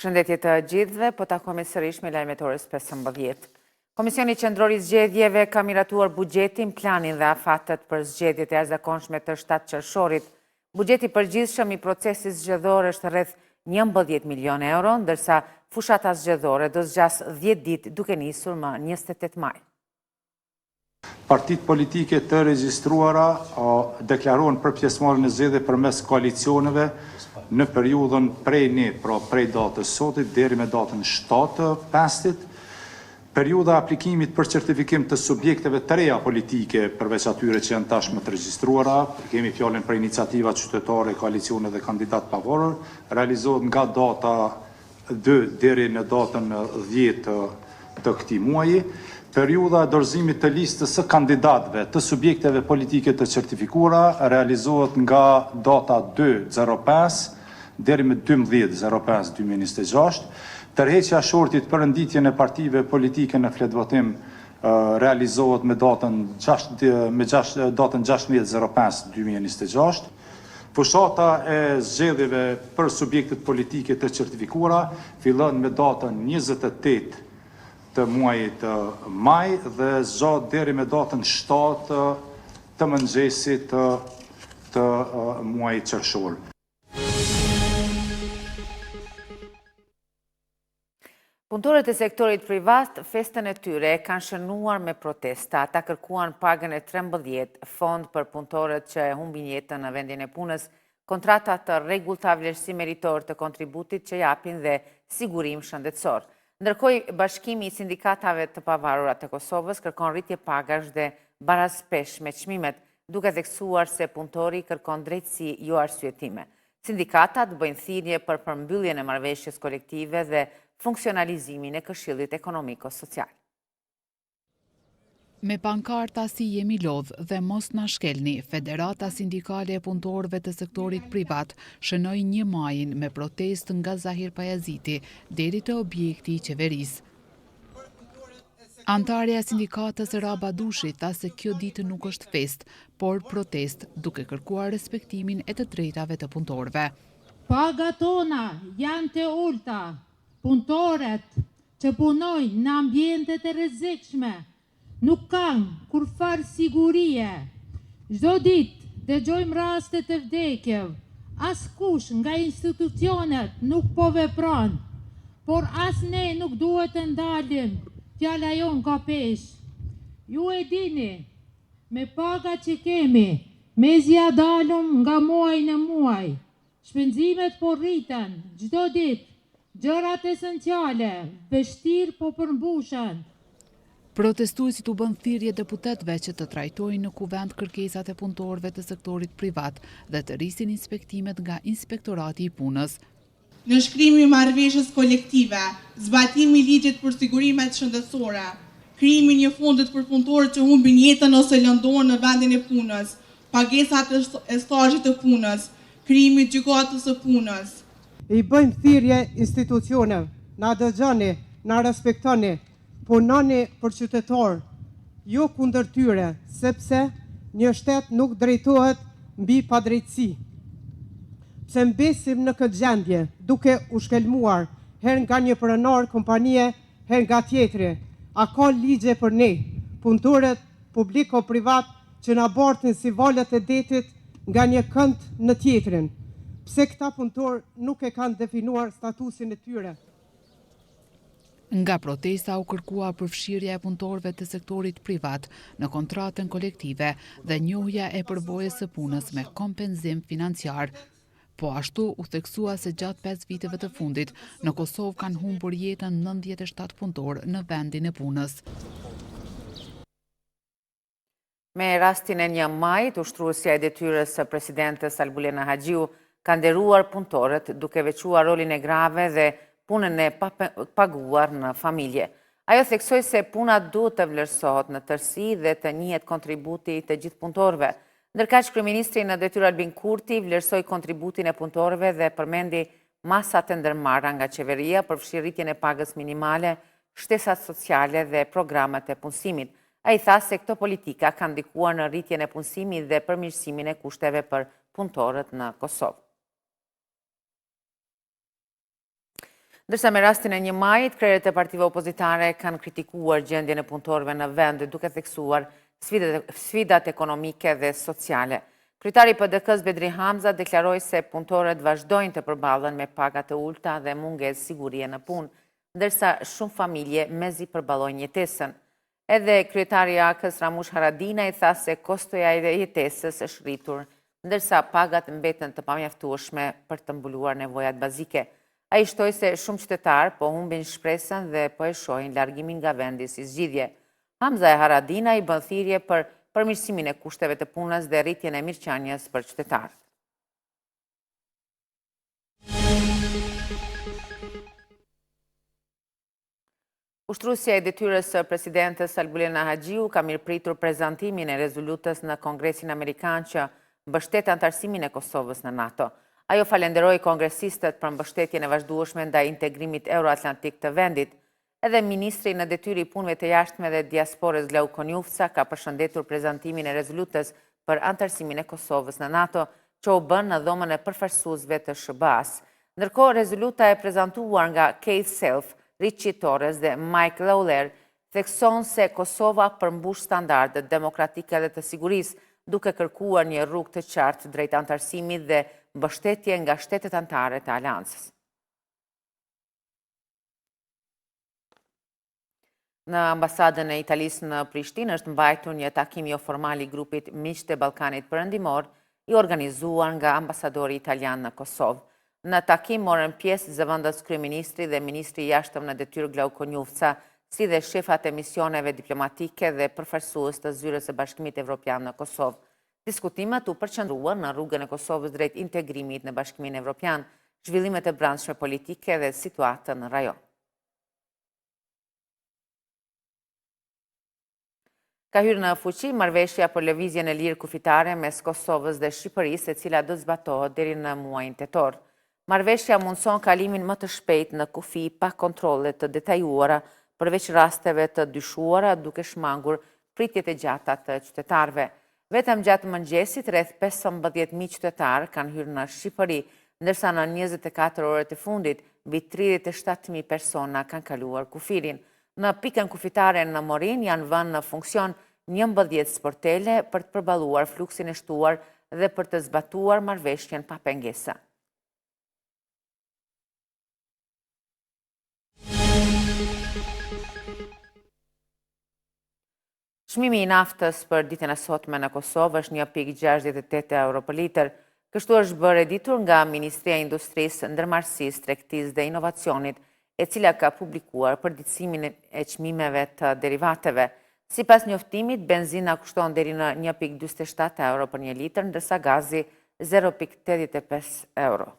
Shëndetje të gjithëve, po takojmë sërish me lajmet orës 15. Komisioni Qendror i Zgjedhjeve ka miratuar buxhetin, planin dhe afatet për zgjedhjet e jashtëzakonshme të 7 qershorit. Buxheti përgjithshëm i procesit zgjedhor është rreth 11 milion euro, ndërsa fushata zgjedhore do zgjas 10 ditë duke nisur më 28 maj. Partitë politike të regjistruara deklaruan përpjesëmarrjen në zgjedhje përmes koalicioneve në periudhën prej datës sotit deri me datën 7/5. Periudha aplikimit për certifikim të subjekteve të reja politike përveç atyre që janë tashmë të regjistruara, kemi fjalën për iniciativa qytetare, koalicione dhe kandidat pavarur, realizohet nga data 2 deri në datën 10 të këtij muaji. Periudha e dorëzimit të listës së kandidatëve të subjekteve politike të certifikuara realizohet nga data 2/05 deri më 12/05/2026. Tërheqja e shortit për renditjen e partive politike në fletvotim realizohet me datën 16/05/2026. Fushata e zgjedhjeve për subjektet politike të certifikuara fillon me datën 28 të muajit maj dhe zgjat deri me datën 7 të mëngjesit të muajit qershor. Punëtorët e sektorit privat festën e tyre kanë shënuar me protesta. Ata kërkuan pagën e 13, fond për punëtorët që humbin jetën në vendin e punës, kontrata të rregullta, vlerësim meritor të kontributit që japin dhe sigurim shëndetësor. Ndërkohë, Bashkimi i Sindikatave të Pavarura të Kosovës kërkon rritje pagash dhe barazpesh me çmimet, duke theksuar se punëtori kërkon drejtësi jo arsyetime. Sindikatat bëjnë thirrje për përmbylljen e marrëveshjes kolektive dhe funksionalizimin e Këshillit Ekonomiko-Social. Me pankarta si jemi lodh dhe mos na shkelni, Federata Sindikale e Punëtorëve të Sektorit Privat shënoi 1 majin me protestë nga Zahir Pajaziti deri te objekti i qeverisë. Antarja e sindikatës Raba Dushi tha se kjo ditë nuk është fest, por protest, duke kërkuar respektimin e të drejtave të punëtorëve. Pagat tona janë të ulta. Punëtorët që punojnë në ambientet e rrezikshme nuk kanë kurfar sigurie. Çdo ditë dëgjojmë raste të vdekjeve. Askush nga institucionet nuk po vepron, por as ne nuk duhet të ndalim. Fjala jon ka peshë. Ju e dini, me pagat që kemi, mezja dalëm nga muaj në muaj. Shpenzimet po rriten çdo ditë. Gjërat esenciale, vështirë po përmbushen. Protestuesit u bën thirrje deputetëve që të trajtojnë në kuvend kërkesat e punëtorëve të sektorit privat dhe të rrisin inspektimet nga Inspektorati i Punës. Në shkrimi i marrëveshjes kolektive, zbatimi i ligjit për sigurimet shëndetësore, krijimi i një fondit për punëtorët që humbin jetën ose lëndohen në vendin e punës, pagesat e stazhit të punës, krijimi i gjykatës së punës. I bëjmë thirrje institucioneve, na dëgjoni, na respektoni, punoni për qytetar, jo kundër tyre, sepse një shtet nuk drejtohet mbi padrejtësi. Pse mbesim në këtë gjendje, duke u shkelmuar her nga një pronar kompanie, her nga tjetri, a ka ligje për ne, punëtorët publiko-privat që na bartin si valët e detit nga një kënd në tjetrin. Pse këta punëtorë nuk e kanë definuar statusin e tyre. Nga protesta u kërkua përfshirja e punëtorëve të sektorit privat në kontratën kolektive dhe njohja e përvojës së punës me kompenzim financiar. Po ashtu u theksua se gjatë 5 viteve të fundit në Kosovë kanë humbur jetën 97 punëtorë në vendin e punës. Me rastin e 1 majit, ushtruesja e detyrës së presidentes Albulena Haxhiu ka nderuar punëtorët duke veçuar rolin e grave dhe punën e paguar në familje. Ajo theksoi se puna duhet të vlerësohet në tërësi dhe të njihet kontributi të gjithë punëtorëve. Ndërkaq kryeministri në detyrë Albin Kurti vlerësoi kontributin e punëtorëve dhe përmendi masat e ndërmarra nga qeveria për fshirritjen e pagës minimale, shtesat sociale dhe programet e punësimit. Ai tha se këto politika kanë ndikuar në rritjen e punësimit dhe përmirësimin e kushteve për punëtorët në Kosovë. Ndërsa me rastin e 1 majit, krerët e partive opozitare kanë kritikuar gjendjen e punëtorëve në vend duke theksuar sfidat ekonomike dhe sociale. Kryetari i PDK-s Bedri Hamza deklaroi se punëtorët vazhdojnë të përballen me paga të ulta dhe mungesë sigurie në punë, ndërsa shumë familje mezi përballojnë jetesën. Edhe kryetari i AK-s Ramush Haradinaj tha se kostoja e jetesës është rritur, ndërsa pagat mbeten të pamjaftueshme për të mbuluar nevojat bazike. Ai shtoi se shumë qytetarë po humbin shpresën dhe po e shohin largimin nga vendi si zgjidhje. Hamza e Haradinaj bën thirrje për përmirësimin e kushteve të punës dhe rritjen e mirëqenies për qytetarët. Ushtruesja e detyrës së presidentes Salbulena Haxhiu ka mirëpritur prezantimin e rezolutës në Kongresin Amerikan që mbështet antarësimin e Kosovës në NATO. Ajo falenderoi kongresistët për mbështetjen e vazhdueshme ndaj integrimit euroatlantik të vendit. Edhe ministri në detyrë i punëve të jashtme dhe diasporës Glauko Njufca ka përshëndetur prezantimin e rezolutës për antarësimin e Kosovës në NATO, që u bën në dhomën e përfaqësuesve të SBA-s. Ndërkohë, rezoluta e prezantuar nga Keith Self, Richie Torres dhe Mike Lawler thekson se Kosova përmbush standardet demokratike dhe të sigurisë, duke kërkuar një rrugë të qartë drejt antarësimit dhe mbështetje nga shtetet anëtare të aleancës. Në ambasadën e Italisë në Prishtinë është mbajtur një takim jo formal i grupit Miqtë e Ballkanit Perëndimor, i organizuar nga ambasadori italian në Kosovë. Në takim morën pjesë zëvendës kryeministri dhe ministri i jashtëm në detyrë Glauko Njufca, si dhe shefat e misioneve diplomatike dhe përfaqësues të zyrës së Bashkimit Evropian në Kosovë. Diskutimet u përqendruan në rrugën e Kosovës drejt integrimit në Bashkimin Evropian, zhvillimet e brendshme politike dhe situatën në rajon. Ka hyrë në fuqi marrëveshja për lëvizjen e lirë kufitare mes Kosovës dhe Shqipërisë, e cila do zbatohet deri në muajin tetor. Marrëveshja mundson kalimin më të shpejtë në kufi pa kontrolle të detajuara, përveç rasteve të dyshuara, duke shmangur pritjet e gjata të qytetarëve. Vetëm gjatë mëngjesit, rreth 15.000 qytetarë kanë hyrë në Shqipëri, ndërsa në 24 orët e fundit, mbi 37.000 persona kanë kaluar kufirin. Në pikën kufitare në Morin janë vënë në funksion 11 sportele për të përballuar fluksin e shtuar dhe për të zbatuar marrëveshjen pa pengesa. Çmimi i naftës për ditën e sotme në Kosovë është 1.68 euro për litër. Kështu është bërë e ditur nga Ministria e Industrisë, Ndërmarrësisë, Tregtisë dhe Inovacionit, e cila ka publikuar përditësimin e çmimeve të derivateve. Sipas njoftimit, benzina kushton deri në 1.47 euro për 1 litër, ndërsa gazi 0.85 euro.